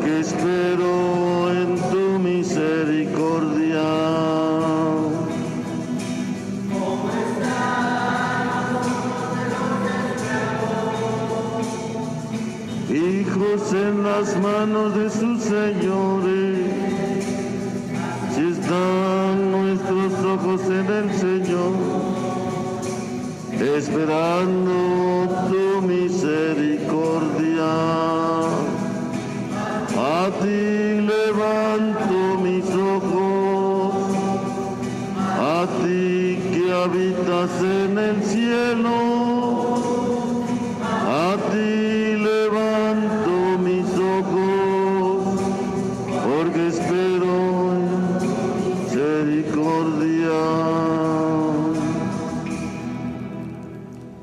porque espero en tu misericordia. Hijos en las manos de sus señores, si están nuestros ojos en el Señor, esperando tu misericordia. A ti levanto mis ojos, a ti que habitas en el cielo, a ti levanto mis ojos, porque espero misericordia.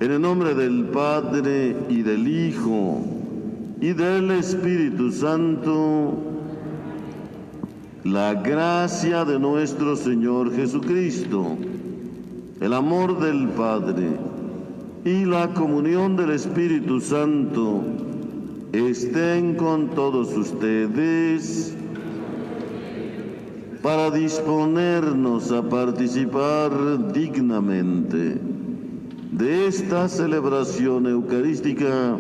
En el nombre del Padre, y del Hijo, y del Espíritu Santo, la gracia de nuestro Señor Jesucristo, el amor del Padre y la comunión del Espíritu Santo estén con todos ustedes para disponernos a participar dignamente de esta celebración eucarística.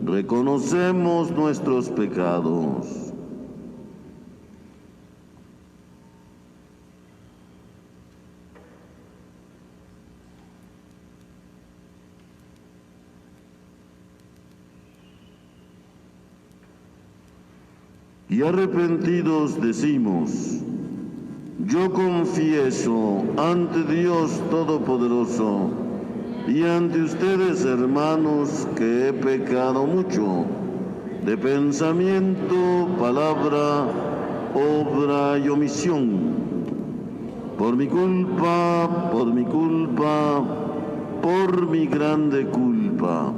Reconocemos nuestros pecados. Y arrepentidos decimos: yo confieso ante Dios Todopoderoso y ante ustedes, hermanos, que he pecado mucho, de pensamiento, palabra, obra y omisión. Por mi culpa, por mi grande culpa.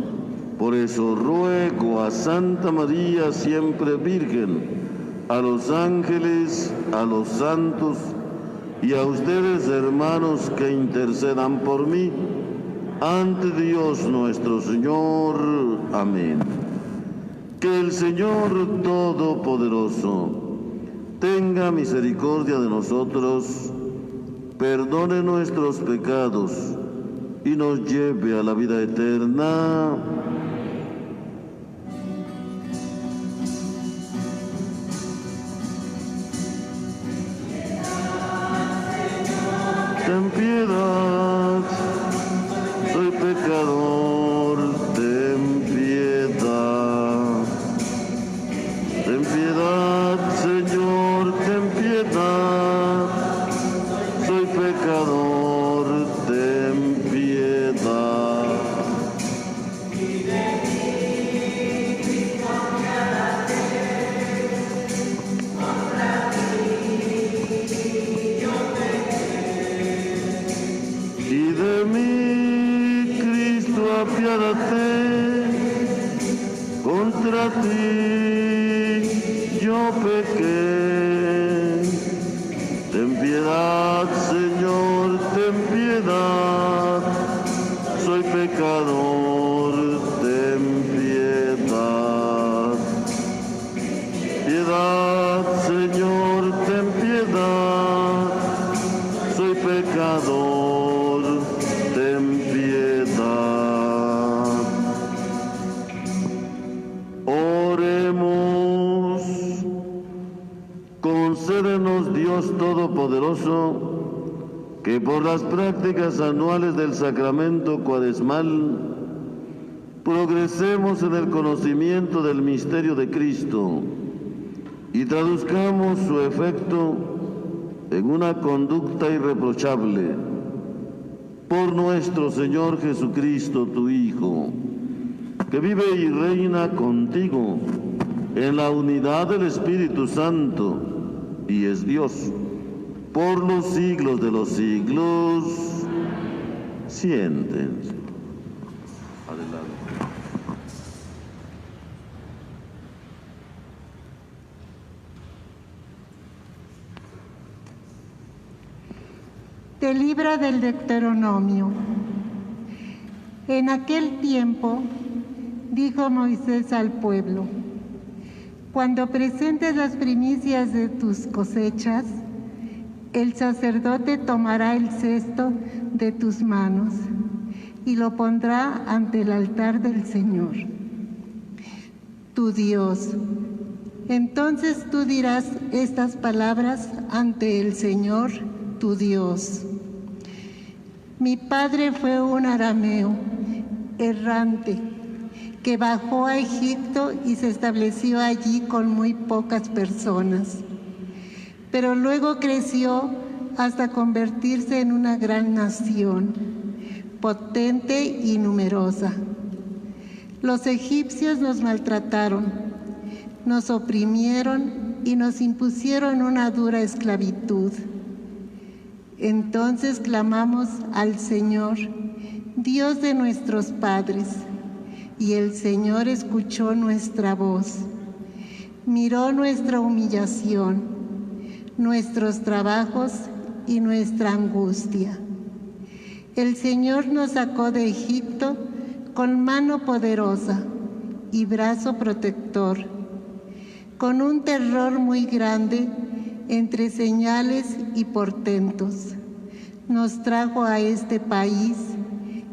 Por eso ruego a Santa María, siempre Virgen, a los ángeles, a los santos y a ustedes, hermanos, que intercedan por mí ante Dios nuestro Señor. Amén. Que el Señor Todopoderoso tenga misericordia de nosotros, perdone nuestros pecados y nos lleve a la vida eterna. Ten piedad, soy pecador, ten piedad. Ten piedad, Señor, ten piedad, soy pecador, ten piedad. Y de mí, Cristo, apiádate, contra ti yo pequé. Ten piedad, Señor, ten piedad, soy pecador, ten piedad. Piedad, Señor, ten piedad, soy pecador, ten piedad. Oremos. Concédenos, Dios Todopoderoso, que por las prácticas anuales del sacramento cuaresmal progresemos en el conocimiento del misterio de Cristo y traduzcamos su efecto en una conducta irreprochable. Por nuestro Señor Jesucristo, tu Hijo, que vive y reina contigo en la unidad del Espíritu Santo y es Dios por los siglos de los siglos. Siéntense. Adelante. Del libro del Deuteronomio. En aquel tiempo dijo Moisés al pueblo: Cuando presentes las primicias de tus cosechas, el sacerdote tomará el cesto de tus manos y lo pondrá ante el altar del Señor, tu Dios. Entonces tú dirás estas palabras ante el Señor, tu Dios. Mi padre fue un arameo errante que bajó a Egipto y se estableció allí con muy pocas personas. Pero luego creció hasta convertirse en una gran nación, potente y numerosa. Los egipcios nos maltrataron, nos oprimieron y nos impusieron una dura esclavitud. Entonces clamamos al Señor, Dios de nuestros padres, y el Señor escuchó nuestra voz, miró nuestra humillación, nuestros trabajos y nuestra angustia. El Señor nos sacó de Egipto con mano poderosa y brazo protector, con un terror muy grande entre señales y portentos. Nos trajo a este país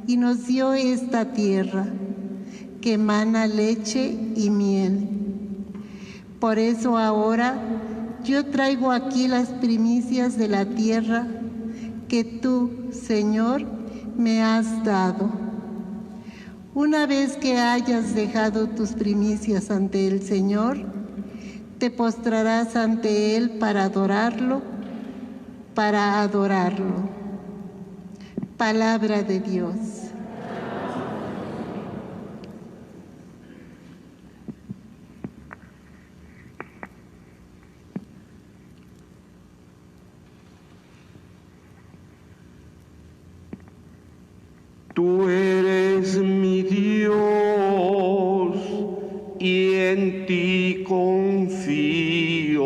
y nos dio esta tierra que emana leche y miel. Por eso ahora yo traigo aquí las primicias de la tierra que tú, Señor, me has dado. Una vez que hayas dejado tus primicias ante el Señor, te postrarás ante Él para adorarlo. Palabra de Dios. Tú eres mi Dios y en ti confío.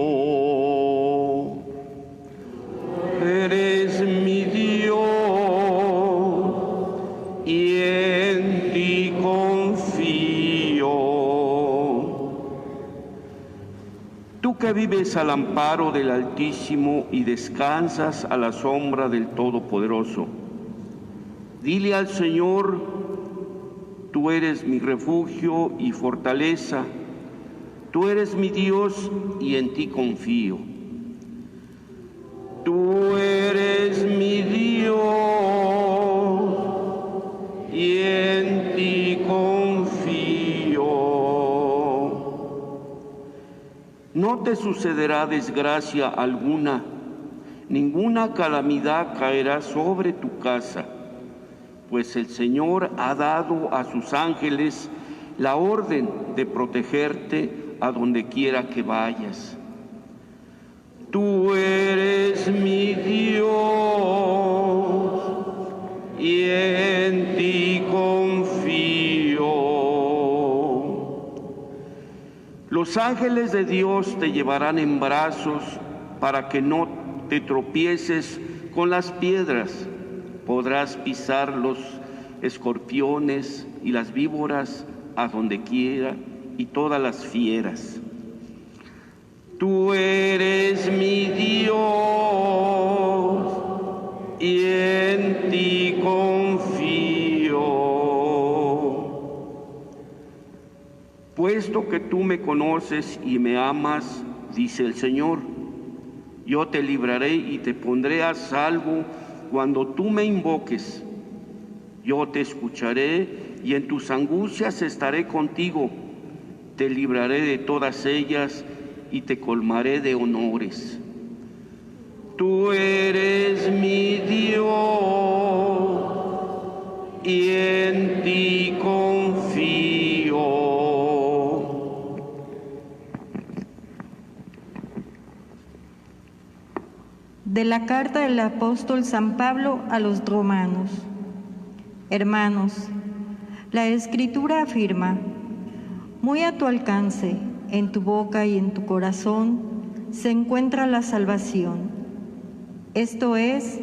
Eres mi Dios y en ti confío. Tú que vives al amparo del Altísimo y descansas a la sombra del Todopoderoso, dile al Señor, tú eres mi refugio y fortaleza, tú eres mi Dios y en ti confío. Tú eres mi Dios y en ti confío. No te sucederá desgracia alguna, ninguna calamidad caerá sobre tu casa, pues el Señor ha dado a sus ángeles la orden de protegerte a donde quiera que vayas. Tú eres mi Dios y en ti confío. Los ángeles de Dios te llevarán en brazos para que no te tropieces con las piedras. Podrás pisar los escorpiones y las víboras a donde quiera y todas las fieras. Tú eres mi Dios y en ti confío. Puesto que tú me conoces y me amas, dice el Señor, yo te libraré y te pondré a salvo cuando tú me invoques. Yo te escucharé y en tus angustias estaré contigo. Te libraré de todas ellas y te colmaré de honores. Tú eres mi Dios y en ti confío. De la carta del apóstol San Pablo a los romanos. Hermanos, la Escritura afirma: muy a tu alcance, en tu boca y en tu corazón, se encuentra la salvación. Esto es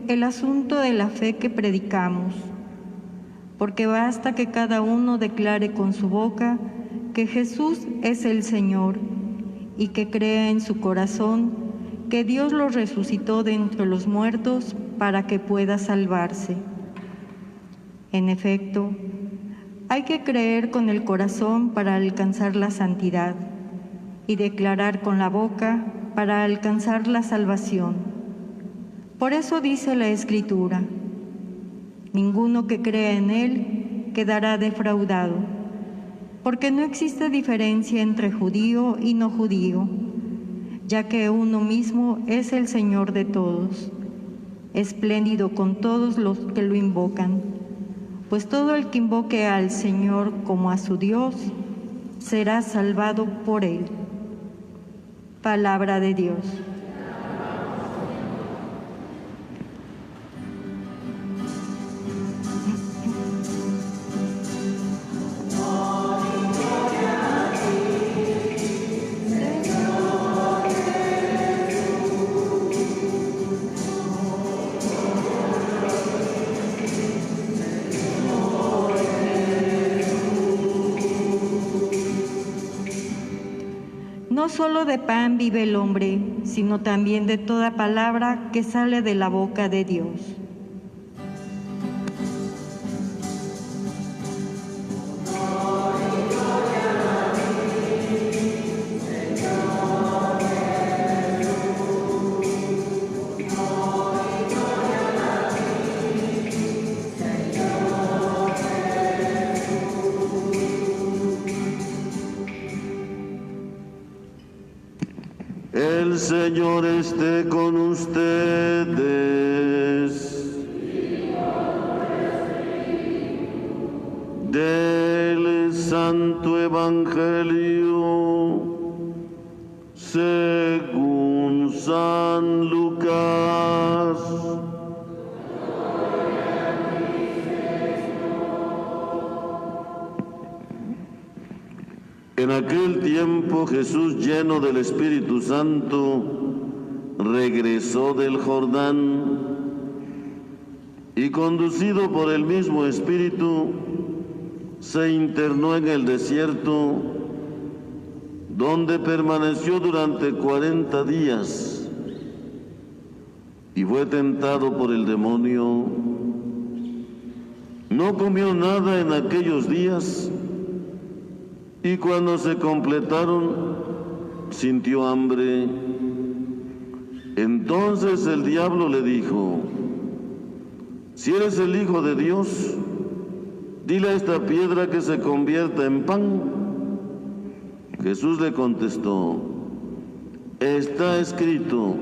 el asunto de la fe que predicamos, porque basta que cada uno declare con su boca que Jesús es el Señor y que crea en su corazón que Dios lo resucitó de entre los muertos para que pueda salvarse. En efecto, hay que creer con el corazón para alcanzar la santidad y declarar con la boca para alcanzar la salvación. Por eso dice la Escritura: ninguno que crea en Él quedará defraudado, porque no existe diferencia entre judío y no judío, ya que uno mismo es el Señor de todos, espléndido con todos los que lo invocan, pues todo el que invoque al Señor como a su Dios será salvado por Él. Palabra de Dios. No solo de pan vive el hombre, sino también de toda palabra que sale de la boca de Dios. El Señor esté con ustedes. Del Santo Evangelio según San Lucas. En aquel tiempo Jesús, lleno del Espíritu Santo, regresó del Jordán y, conducido por el mismo Espíritu, se internó en el desierto, donde permaneció durante 40 días y fue tentado por el demonio. No comió nada en aquellos días, y cuando se completaron, sintió hambre. Entonces el diablo le dijo: si eres el Hijo de Dios, dile a esta piedra que se convierta en pan. Jesús le contestó: está escrito,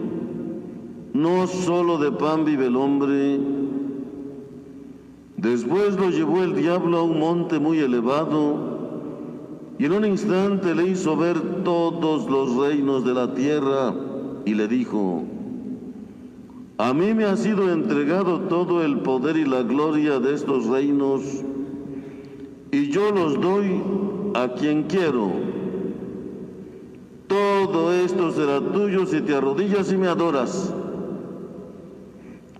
no solo de pan vive el hombre. Después lo llevó el diablo a un monte muy elevado, y en un instante le hizo ver todos los reinos de la tierra, y le dijo: a mí me ha sido entregado todo el poder y la gloria de estos reinos, y yo los doy a quien quiero. Todo esto será tuyo si te arrodillas y me adoras.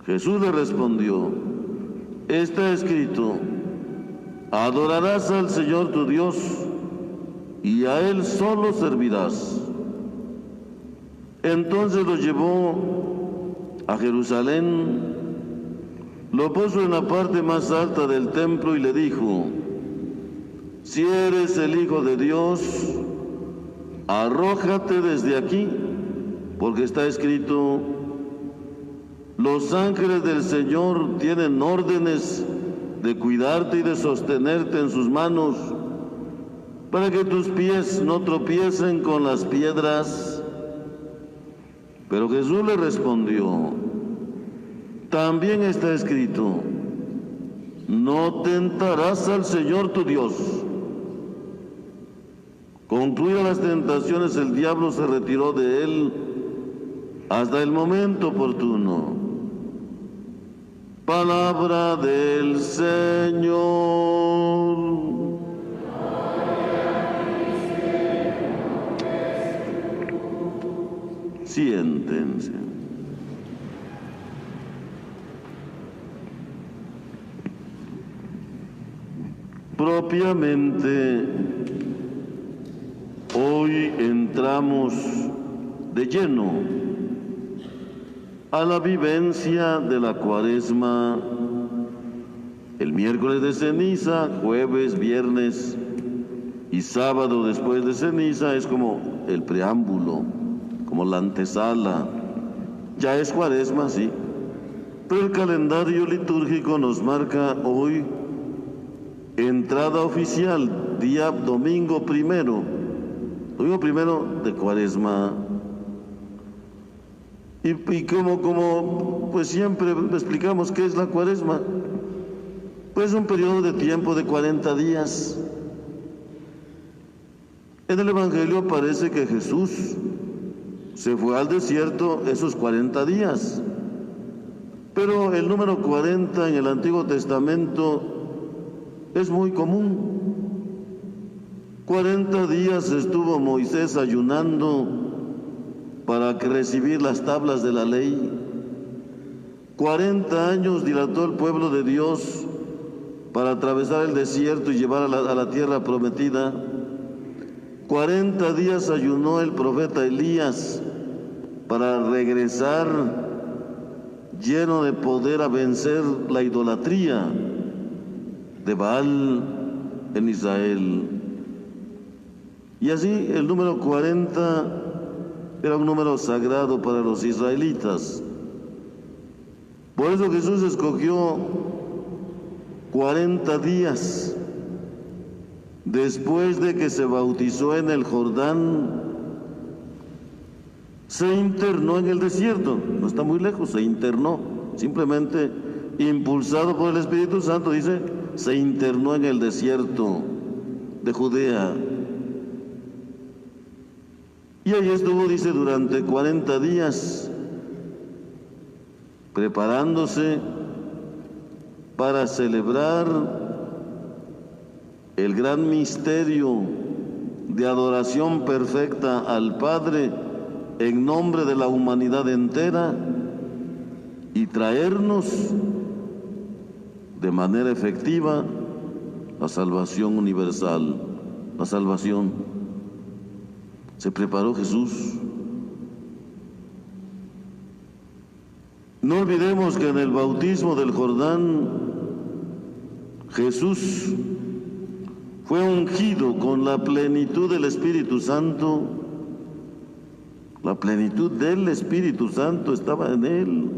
Jesús le respondió: está escrito, adorarás al Señor tu Dios, y a Él solo servirás. Entonces lo llevó a Jerusalén, lo puso en la parte más alta del templo y le dijo: si eres el Hijo de Dios, arrójate desde aquí, porque está escrito, los ángeles del Señor tienen órdenes de cuidarte y de sostenerte en sus manos, para que tus pies no tropiecen con las piedras. Pero Jesús le respondió: también está escrito, no tentarás al Señor tu Dios. Concluidas las tentaciones, el diablo se retiró de él hasta el momento oportuno. Palabra del Señor. Siéntense. Propiamente, hoy Hoy entramos de lleno a la vivencia de la Cuaresma. El miércoles de ceniza, jueves, viernes y sábado después de ceniza es como el preámbulo, como la antesala. Ya es Cuaresma, sí, pero el calendario litúrgico nos marca hoy entrada oficial, día domingo primero de Cuaresma. Y como pues siempre explicamos qué es la Cuaresma, pues un periodo de tiempo de 40 días. En el Evangelio parece que Jesús se fue al desierto esos 40 días, pero el número 40 en el Antiguo Testamento es muy común. 40 días estuvo Moisés ayunando para recibir las tablas de la ley. 40 años dilató el pueblo de Dios para atravesar el desierto y llevar a la tierra prometida. 40 días ayunó el profeta Elías para regresar lleno de poder a vencer la idolatría de Baal en Israel. Y así el número 40 era un número sagrado para los israelitas. Por eso Jesús escogió 40 días después de que se bautizó en el Jordán. Se internó en el desierto, no está muy lejos, se internó, simplemente impulsado por el Espíritu Santo, dice, se internó en el desierto de Judea. Y ahí estuvo, dice, durante 40 días, preparándose para celebrar el gran misterio de adoración perfecta al Padre en nombre de la humanidad entera y traernos de manera efectiva la salvación universal, la salvación. Se preparó Jesús. No olvidemos que en el bautismo del Jordán, Jesús fue ungido con la plenitud del Espíritu Santo. La plenitud del Espíritu Santo estaba en él.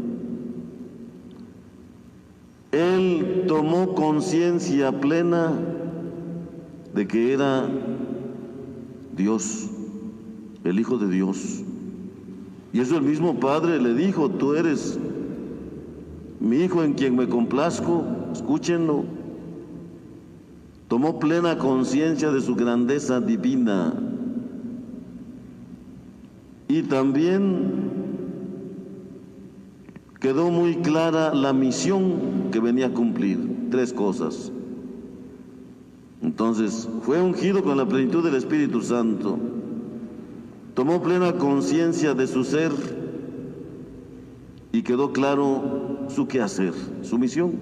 Él tomó conciencia plena de que era Dios, el Hijo de Dios. Y eso el mismo Padre le dijo: tú eres mi Hijo en quien me complazco, escúchenlo. Tomó plena conciencia de su grandeza divina. Y también quedó muy clara la misión que venía a cumplir. 3 cosas. Entonces, fue ungido con la plenitud del Espíritu Santo. Tomó plena conciencia de su ser y quedó claro su quehacer, su misión.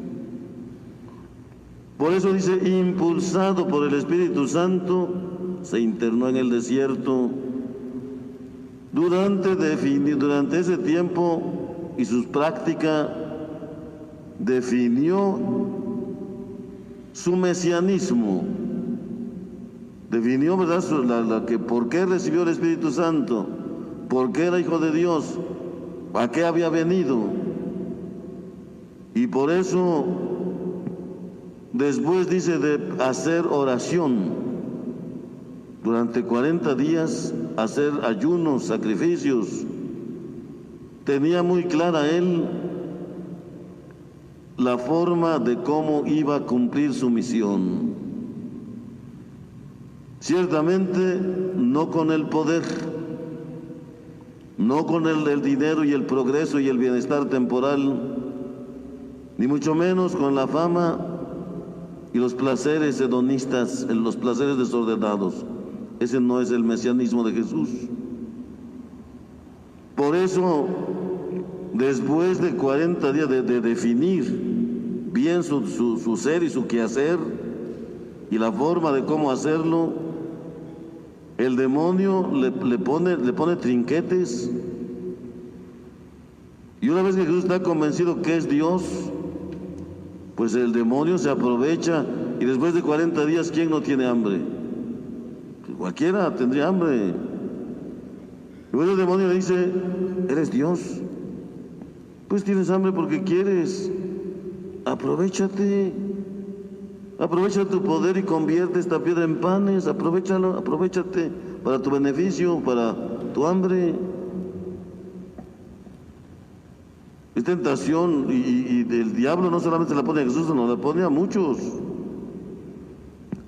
Por eso dice, impulsado por el Espíritu Santo, se internó en el desierto. Durante ese tiempo y sus prácticas, definió su mesianismo. Definió, ¿verdad?, por qué recibió el Espíritu Santo, por qué era Hijo de Dios, a qué había venido. Y por eso, después dice de hacer oración, durante 40 días, hacer ayunos, sacrificios. Tenía muy clara él la forma de cómo iba a cumplir su misión. Ciertamente no con el poder, no con el dinero y el progreso y el bienestar temporal, ni mucho menos con la fama y los placeres hedonistas, los placeres desordenados. Ese no es el mesianismo de Jesús. Por eso, después de 40 días de definir bien su ser y su quehacer y la forma de cómo hacerlo, el demonio le pone trinquetes. Y una vez que Jesús está convencido que es Dios, pues el demonio se aprovecha. Y después de 40 días, ¿quién no tiene hambre? Cualquiera tendría hambre. Y luego el demonio le dice, eres Dios, pues tienes hambre porque quieres. Aprovechate, aprovecha tu poder y convierte esta piedra en panes. Aprovechate para tu beneficio, para tu hambre. Es tentación, y el diablo no solamente la pone a Jesús, sino la pone a muchos.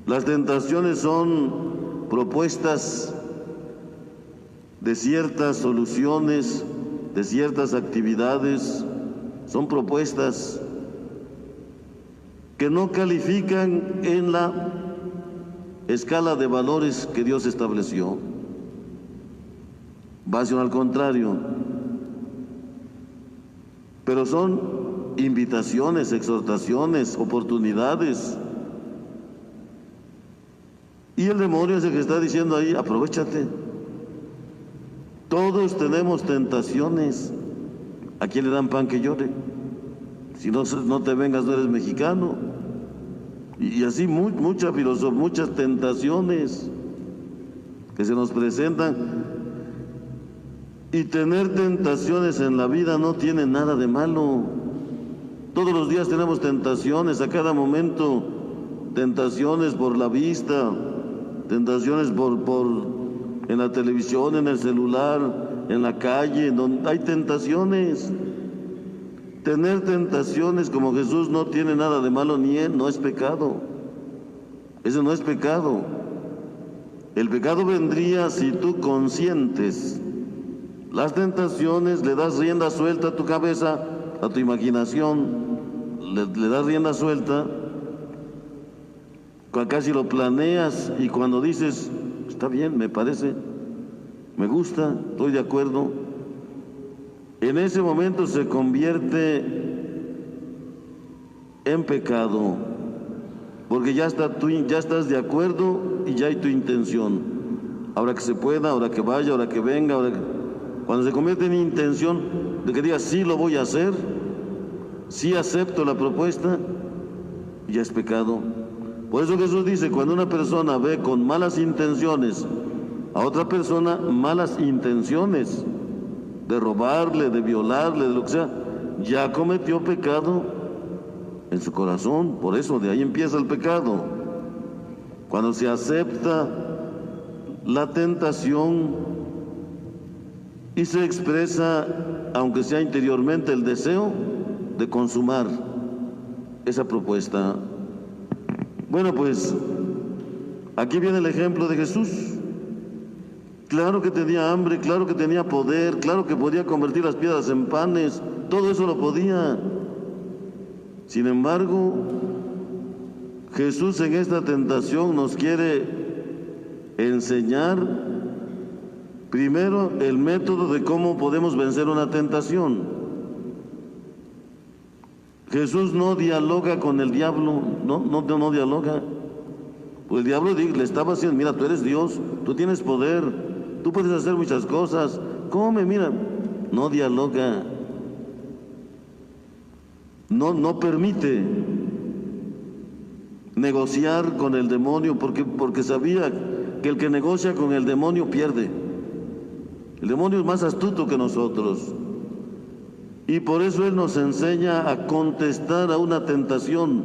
Las tentaciones son propuestas de ciertas soluciones, de ciertas actividades, son propuestas que no califican en la escala de valores que Dios estableció. Va al contrario. Pero son invitaciones, exhortaciones, oportunidades. Y el demonio es el que está diciendo ahí, aprovechate. Todos tenemos tentaciones. ¿A quién le dan pan que llore? Si no te vengas, no eres mexicano. Y así mucha filosofía, muchas tentaciones que se nos presentan. Y tener tentaciones en la vida no tiene nada de malo. Todos los días tenemos tentaciones, a cada momento, tentaciones por la vista, tentaciones en la televisión, en el celular, en la calle, donde hay tentaciones. Tener tentaciones como Jesús no tiene nada de malo, ni él, no es pecado. Eso no es pecado. El pecado vendría si tú consientes las tentaciones, le das rienda suelta a tu cabeza, a tu imaginación, le das rienda suelta, casi lo planeas, y cuando dices, está bien, me parece, me gusta, estoy de acuerdo, en ese momento se convierte en pecado, porque ya estás de acuerdo y ya hay tu intención. Ahora que se pueda, ahora que vaya, ahora que venga, cuando se convierte en intención de que digas, sí lo voy a hacer, sí acepto la propuesta, ya es pecado. Por eso Jesús dice, cuando una persona ve con malas intenciones a otra persona, malas intenciones de robarle, de violarle, de lo que sea, ya cometió pecado en su corazón. Por eso de ahí empieza el pecado. Cuando se acepta la tentación y se expresa, aunque sea interiormente, el deseo de consumar esa propuesta. Bueno, pues aquí viene el ejemplo de Jesús. Claro que tenía hambre, claro que tenía poder, claro que podía convertir las piedras en panes, todo eso lo podía. Sin embargo, Jesús en esta tentación nos quiere enseñar primero el método de cómo podemos vencer una tentación. Jesús no dialoga con el diablo, no dialoga. Pues el diablo le estaba diciendo, mira, tú eres Dios, tú tienes poder, tú puedes hacer muchas cosas, come, mira. No dialoga, no permite negociar con el demonio, porque sabía que el que negocia con el demonio pierde. El demonio es más astuto que nosotros. Y por eso Él nos enseña a contestar a una tentación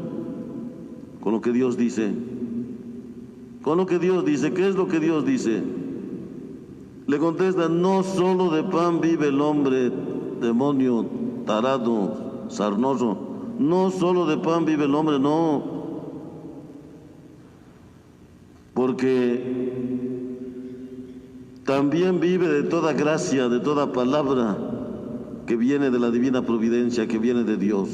con lo que Dios dice. Con lo que Dios dice. ¿Qué es lo que Dios dice? Le contesta, no solo de pan vive el hombre, demonio, tarado, sarnoso. No solo de pan vive el hombre, no. Porque también vive de toda gracia, de toda palabra que viene de la divina providencia, que viene de Dios.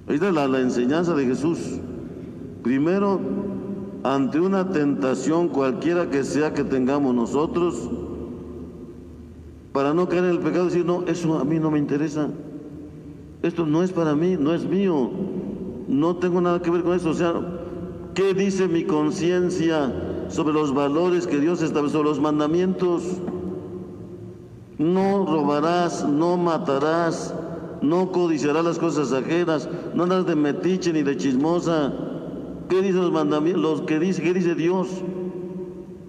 Ahí está la enseñanza de Jesús. Primero, ante una tentación cualquiera que sea que tengamos nosotros, para no caer en el pecado, decir, no, eso a mí no me interesa, esto no es para mí, no es mío, no tengo nada que ver con eso. O sea, ¿qué dice mi conciencia? sobre los valores que Dios estableció, los mandamientos. No robarás, no matarás, no codiciarás las cosas ajenas, no andas de metiche ni de chismosa. ¿Qué dicen los mandamientos? ¿Qué dice Dios?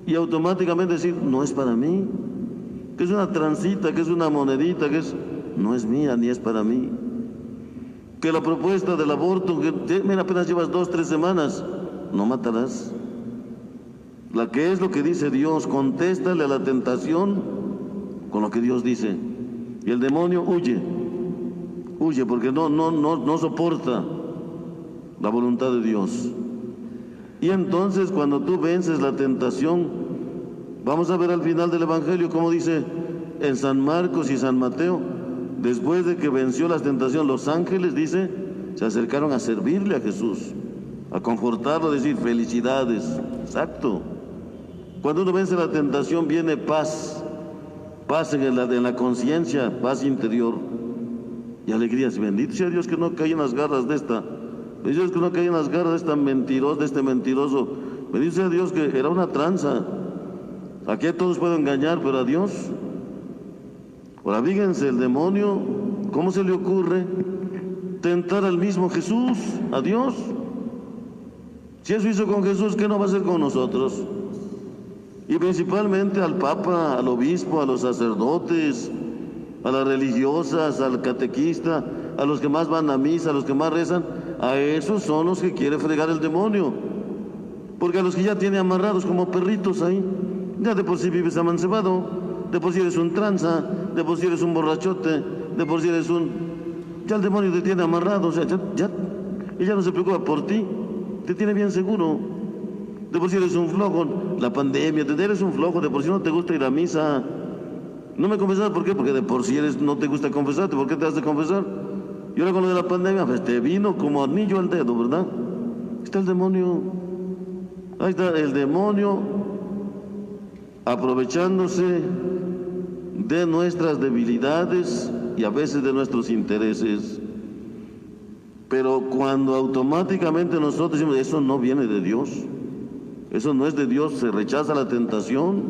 Y automáticamente decir, no es para mí. Que es una transita, que es una monedita, no es mía ni es para mí. Que la propuesta del aborto, mira, apenas llevas 2, 3 semanas, no matarás. La que es lo que dice Dios, contéstale a la tentación con lo que Dios dice. Y el demonio huye porque no soporta la voluntad de Dios. Y entonces cuando tú vences la tentación, vamos a ver al final del Evangelio cómo dice en San Marcos y San Mateo, después de que venció las tentaciones, los ángeles, dice, se acercaron a servirle a Jesús, a confortarlo, a decir felicidades. Exacto. Cuando uno vence la tentación viene paz en la conciencia, paz interior y alegrías. Bendito sea Dios que no caí en las garras de esta. Bendito sea Dios que no caí en las garras de este mentiroso. Bendito sea Dios que era una tranza. Aquí a todos puedo engañar, pero a Dios. Ahora fíjense, el demonio, ¿cómo se le ocurre tentar al mismo Jesús, a Dios? Si eso hizo con Jesús, ¿qué no va a hacer con nosotros? Y principalmente al Papa, al obispo, a los sacerdotes, a las religiosas, al catequista, a los que más van a misa, a los que más rezan, a esos son los que quiere fregar el demonio. Porque a los que ya tiene amarrados como perritos ahí, ya de por sí vives amancebado, de por sí eres un tranza, de por sí eres un borrachote, de por sí eres ya el demonio te tiene amarrado, o sea, ella no se preocupa por ti, te tiene bien seguro. De por sí eres un flojo, la pandemia, eres un flojo, de por sí no te gusta ir a misa. No me confesas, ¿por qué? Porque de por sí no te gusta confesarte, ¿por qué te has de confesar? Y ahora con lo de la pandemia, pues te vino como anillo al dedo, ¿verdad? Ahí está el demonio, ahí está el demonio aprovechándose de nuestras debilidades y a veces de nuestros intereses. Pero cuando automáticamente nosotros decimos, eso no viene de Dios, eso no es de Dios, se rechaza la tentación.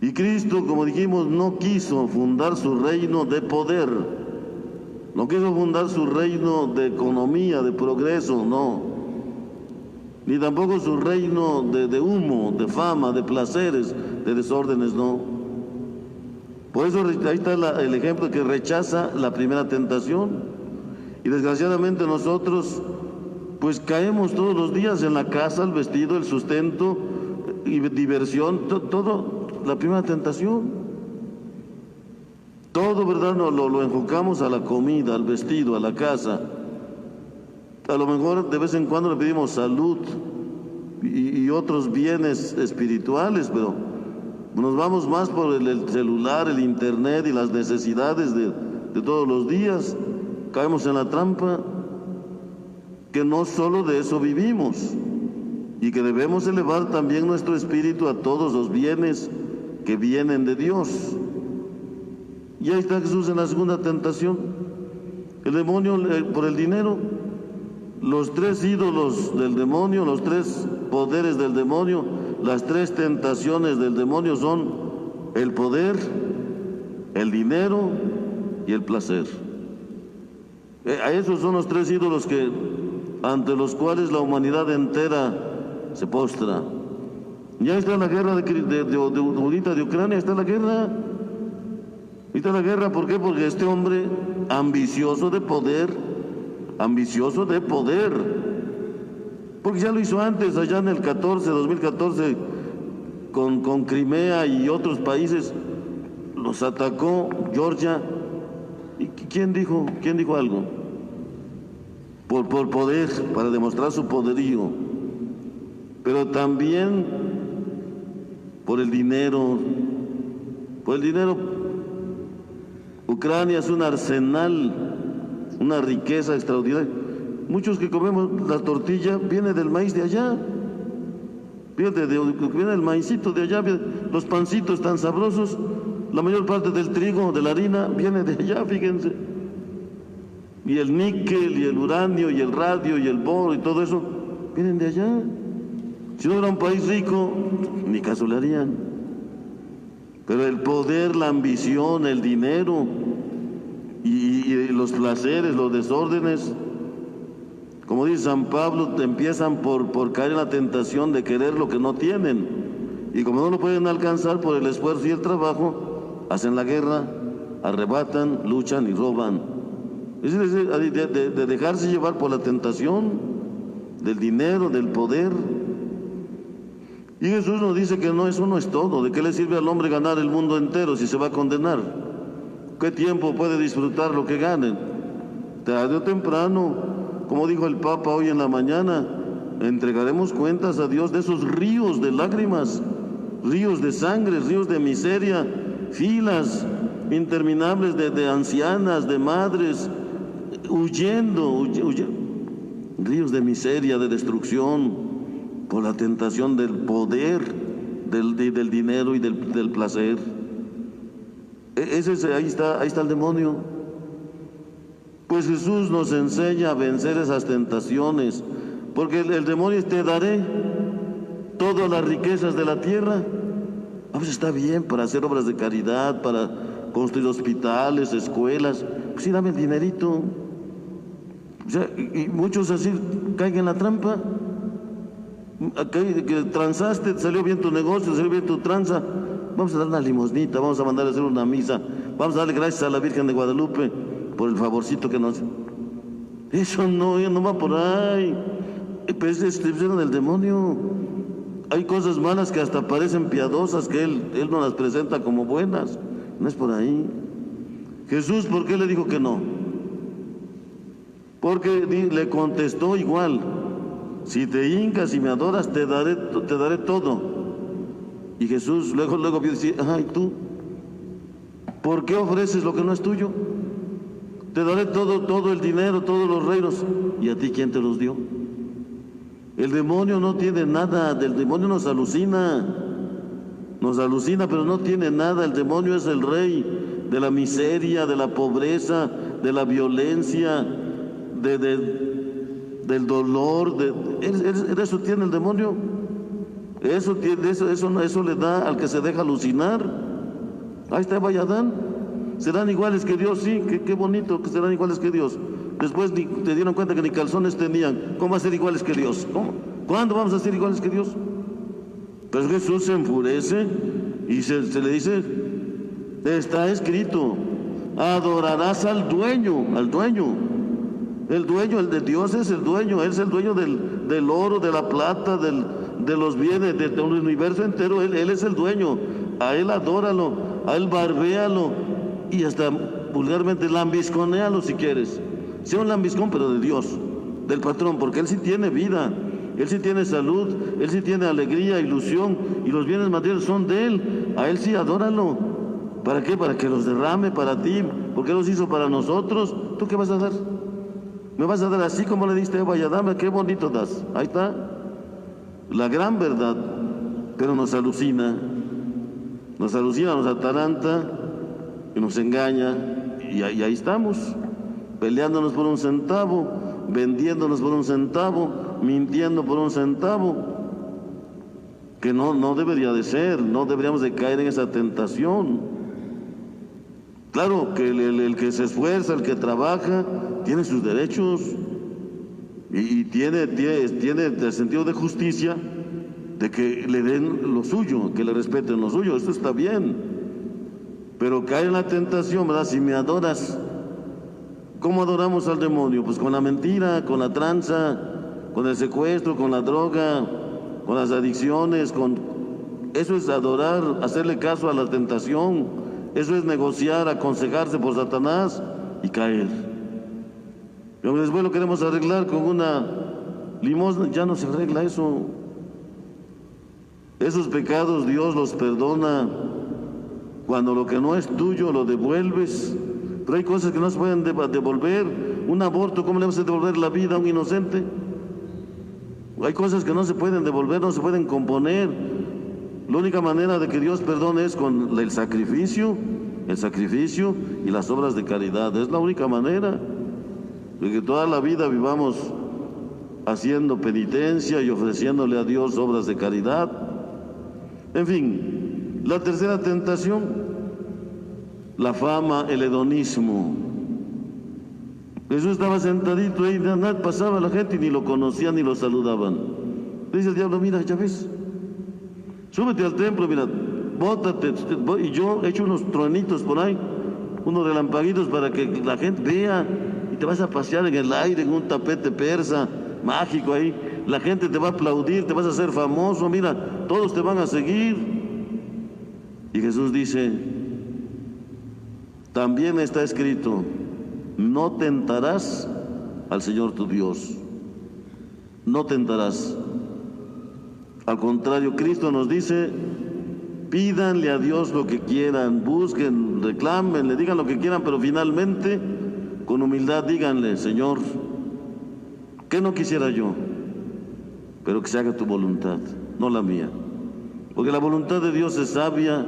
Y Cristo, como dijimos, no quiso fundar su reino de poder, no quiso fundar su reino de economía, de progreso, no, ni tampoco su reino de humo, de fama, de placeres, de desórdenes, no. Por eso ahí está el ejemplo que rechaza la primera tentación. Y desgraciadamente nosotros pues caemos todos los días en la casa, el vestido, el sustento y diversión, todo, la primera tentación. Todo, ¿verdad? Lo enfocamos a la comida, al vestido, a la casa. A lo mejor de vez en cuando le pedimos salud y otros bienes espirituales, pero nos vamos más por el celular, el internet y las necesidades de todos los días. Caemos en la trampa que no solo de eso vivimos y que debemos elevar también nuestro espíritu a todos los bienes que vienen de Dios. Y ahí está Jesús en la segunda tentación. El demonio por el dinero, los 3 ídolos del demonio, los 3 poderes del demonio, las 3 tentaciones del demonio son el poder, el dinero y el placer. A esos son los 3 ídolos ante los cuales la humanidad entera se postra. Ya está la guerra ahorita de Ucrania, está la guerra. Está la guerra, ¿por qué? Porque este hombre ambicioso de poder, porque ya lo hizo antes, allá en el 2014, con Crimea y otros países, los atacó Georgia. ¿Y quién dijo algo? Por poder, para demostrar su poderío, pero también por el dinero. Ucrania es un arsenal, una riqueza extraordinaria. Muchos que comemos la tortilla viene del maíz de allá, viene el maicito de allá, los pancitos tan sabrosos, la mayor parte del trigo, de la harina, viene de allá, fíjense. Y el níquel, y el uranio, y el radio, y el boro, y todo eso, vienen de allá. Si no fuera un país rico, ni caso le harían. Pero el poder, la ambición, el dinero y los placeres, los desórdenes, como dice San Pablo, empiezan por caer en la tentación de querer lo que no tienen. Y como no lo pueden alcanzar por el esfuerzo y el trabajo, hacen la guerra, arrebatan, luchan y roban. Es decir, de dejarse llevar por la tentación del dinero, del poder. Y Jesús nos dice que no, eso no es todo. ¿De qué le sirve al hombre ganar el mundo entero si se va a condenar? ¿Qué tiempo puede disfrutar lo que ganen? Tarde o temprano, como dijo el Papa hoy en la mañana, entregaremos cuentas a Dios de esos ríos de lágrimas, ríos de sangre, ríos de miseria, filas interminables de ancianas, de madres, huyendo, ríos de miseria, de destrucción, por la tentación del poder, del dinero y del placer. Ahí está el demonio. Pues Jesús nos enseña a vencer esas tentaciones, porque el demonio te daré todas las riquezas de la tierra. Pues está bien para hacer obras de caridad, para construir hospitales, escuelas. Pues sí, dame el dinerito. O sea, y muchos así caen en la trampa. Que transaste, salió bien tu negocio, salió bien tu tranza, vamos a dar una limosnita, vamos a mandar a hacer una misa, vamos a darle gracias a la Virgen de Guadalupe por el favorcito que nos... Eso no va por ahí. Pues es del demonio. Hay cosas malas que hasta parecen piadosas, que él nos las presenta como buenas. No es por ahí. Jesús, ¿por qué le dijo que no? Porque le contestó igual: si te hincas y me adoras, te daré todo. Y Jesús luego vio decir: ay, tú, ¿por qué ofreces lo que no es tuyo? Te daré todo el dinero, todos los reinos. ¿Y a ti quién te los dio? El demonio no tiene nada. Del demonio nos alucina, pero no tiene nada. El demonio es el rey de la miseria, de la pobreza, de la violencia, del dolor. Eso tiene el demonio. Eso le da al que se deja alucinar. Ahí está Valladán. ¿Serán iguales que Dios? Sí, qué bonito que serán iguales que Dios. Después te dieron cuenta que ni calzones tenían. ¿Cómo va a ser iguales que Dios? ¿Cómo? ¿Cuándo vamos a ser iguales que Dios? Pues Jesús se enfurece y se le dice: está escrito, adorarás al dueño. El dueño, el de Dios es el dueño. Él es el dueño del oro, de la plata, de los bienes, del universo entero. Él es el dueño. A Él adóralo, a Él barbéalo y hasta vulgarmente lambisconéalo si quieres. Sea un lambiscón, pero de Dios, del patrón, porque Él sí tiene vida, Él sí tiene salud, Él sí tiene alegría, ilusión, y los bienes materiales son de Él. A Él sí adóralo. ¿Para qué? Para que los derrame para ti, porque Él los hizo para nosotros. ¿Tú qué vas a dar? ¿Me vas a dar así como le diste a Valladama? Qué bonito das. Ahí está la gran verdad. Pero nos alucina, nos ataranta y nos engaña, y ahí estamos, peleándonos por un centavo, vendiéndonos por un centavo, mintiendo por un centavo, que no debería de ser. No deberíamos de caer en esa tentación. Claro que el que se esfuerza, el que trabaja, tiene sus derechos y tiene el sentido de justicia de que le den lo suyo, que le respeten lo suyo. Eso está bien. Pero cae en la tentación, ¿verdad? Si me adoras, ¿cómo adoramos al demonio? Pues con la mentira, con la tranza, con el secuestro, con la droga, con las adicciones, eso es adorar, hacerle caso a la tentación. Eso es negociar, aconsejarse por Satanás y caer. Pero después lo queremos arreglar con una limosna. Ya no se arregla eso. Esos pecados Dios los perdona cuando lo que no es tuyo lo devuelves. Pero hay cosas que no se pueden devolver. Un aborto, ¿cómo le vas a devolver la vida a un inocente? Hay cosas que no se pueden devolver, no se pueden componer. La única manera de que Dios perdone es con el sacrificio y las obras de caridad. Es la única manera de que toda la vida vivamos haciendo penitencia y ofreciéndole a Dios obras de caridad. En fin, la tercera tentación, la fama, el hedonismo. Jesús estaba sentadito ahí, nada, pasaba la gente y ni lo conocían ni lo saludaban. Dice el diablo, mira, ya ves, súbete al templo, mira, bótate, y yo he hecho unos truenitos por ahí, unos relampaguitos para que la gente vea, y te vas a pasear en el aire, en un tapete persa, mágico ahí, la gente te va a aplaudir, te vas a hacer famoso, mira, todos te van a seguir. Y Jesús dice, también está escrito, no tentarás al Señor tu Dios, no tentarás. Al contrario, Cristo nos dice, pídanle a Dios lo que quieran, busquen, reclamen, le digan lo que quieran, pero finalmente, con humildad, díganle, Señor, ¿qué no quisiera yo? Pero que se haga tu voluntad, no la mía. Porque la voluntad de Dios es sabia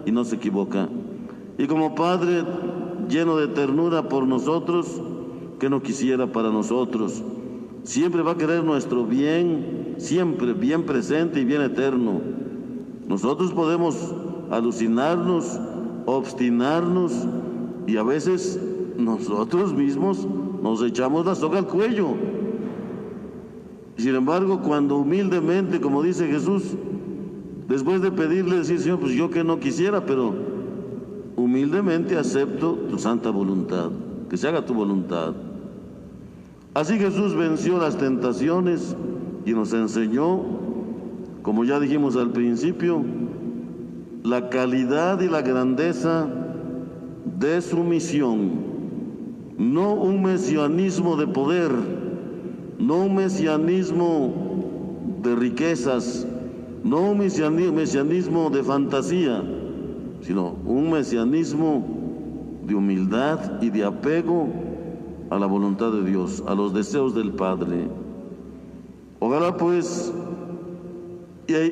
y no se equivoca. Y como Padre lleno de ternura por nosotros, ¿qué no quisiera para nosotros? Siempre va a querer nuestro bien, siempre bien presente y bien eterno. Nosotros podemos alucinarnos, obstinarnos y a veces nosotros mismos nos echamos la soga al cuello. Sin embargo, cuando humildemente, como dice Jesús, después de pedirle, decir, Señor, pues yo que no quisiera, pero humildemente acepto tu santa voluntad, que se haga tu voluntad. Así Jesús venció las tentaciones y nos enseñó, como ya dijimos al principio, la calidad y la grandeza de su misión. No un mesianismo de poder, no un mesianismo de riquezas, no un mesianismo de fantasía, sino un mesianismo de humildad y de apego a la voluntad de Dios, a los deseos del Padre. Ojalá pues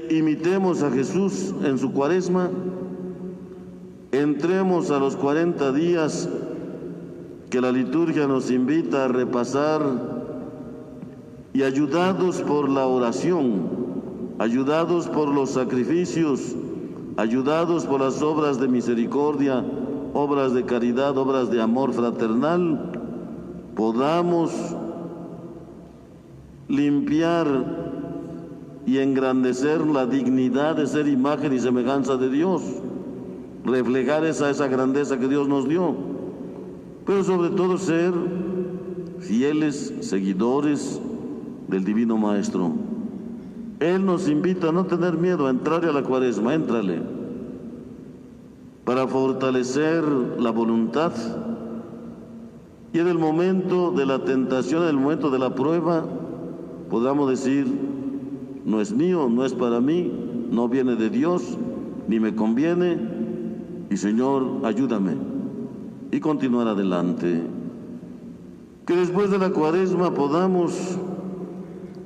imitemos a Jesús en su cuaresma, entremos a los 40 días que la liturgia nos invita a repasar y ayudados por la oración, ayudados por los sacrificios, ayudados por las obras de misericordia, obras de caridad, obras de amor fraternal, podamos limpiar y engrandecer la dignidad de ser imagen y semejanza de Dios, reflejar esa grandeza que Dios nos dio, pero sobre todo ser fieles seguidores del Divino Maestro. Él nos invita a no tener miedo, a entrarle a la cuaresma, éntrale, para fortalecer la voluntad. Y en el momento de la tentación, en el momento de la prueba, podamos decir, no es mío, no es para mí, no viene de Dios, ni me conviene, y Señor, ayúdame, y continuar adelante. Que después de la cuaresma podamos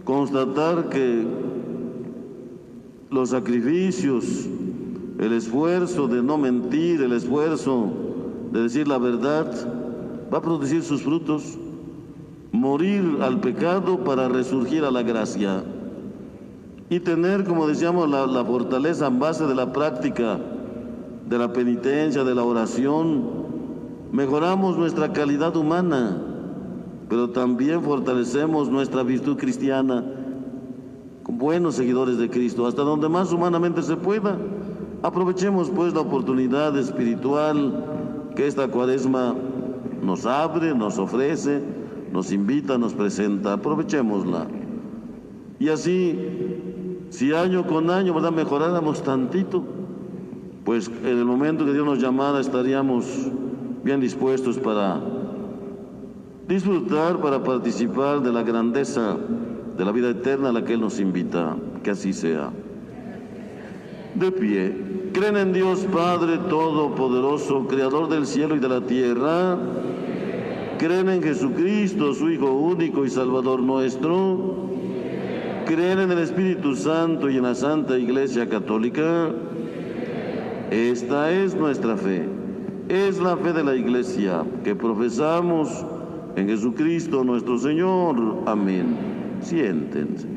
constatar que los sacrificios, el esfuerzo de no mentir, el esfuerzo de decir la verdad, va a producir sus frutos. Morir al pecado para resurgir a la gracia. Y tener, como decíamos, la fortaleza en base de la práctica, de la penitencia, de la oración. Mejoramos nuestra calidad humana, pero también fortalecemos nuestra virtud cristiana con buenos seguidores de Cristo, hasta donde más humanamente se pueda. Aprovechemos pues la oportunidad espiritual que esta cuaresma nos abre, nos ofrece, nos invita, nos presenta. Aprovechémosla. Y así, si año con año, ¿verdad?, mejoráramos tantito, pues en el momento que Dios nos llamara estaríamos bien dispuestos para disfrutar, para participar de la grandeza de la vida eterna a la que Él nos invita. Que así sea. De pie. ¿Creen en Dios Padre Todopoderoso, Creador del cielo y de la tierra? ¿Creen en Jesucristo, su Hijo único y Salvador nuestro? ¿Creen en el Espíritu Santo y en la Santa Iglesia Católica? Esta es nuestra fe. Es la fe de la Iglesia que profesamos en Jesucristo nuestro Señor. Amén. Siéntense.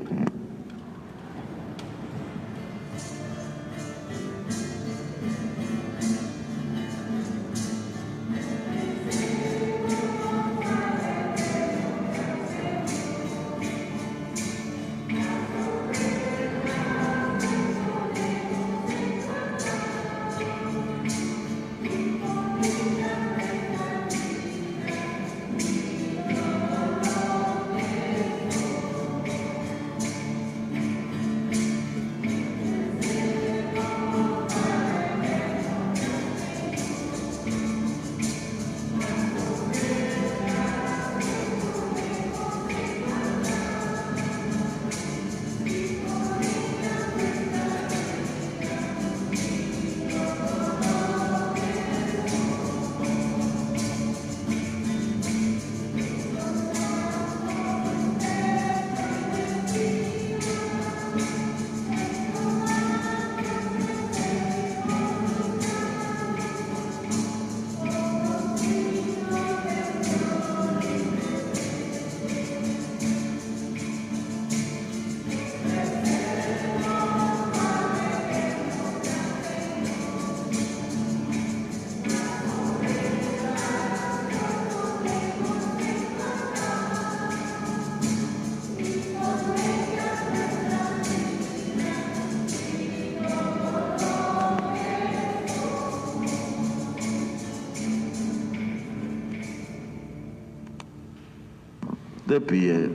De pie.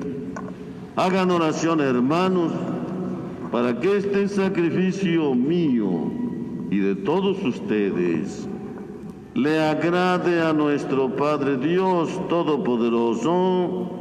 Hagan oración, hermanos, para que este sacrificio mío y de todos ustedes le agrade a nuestro Padre Dios Todopoderoso.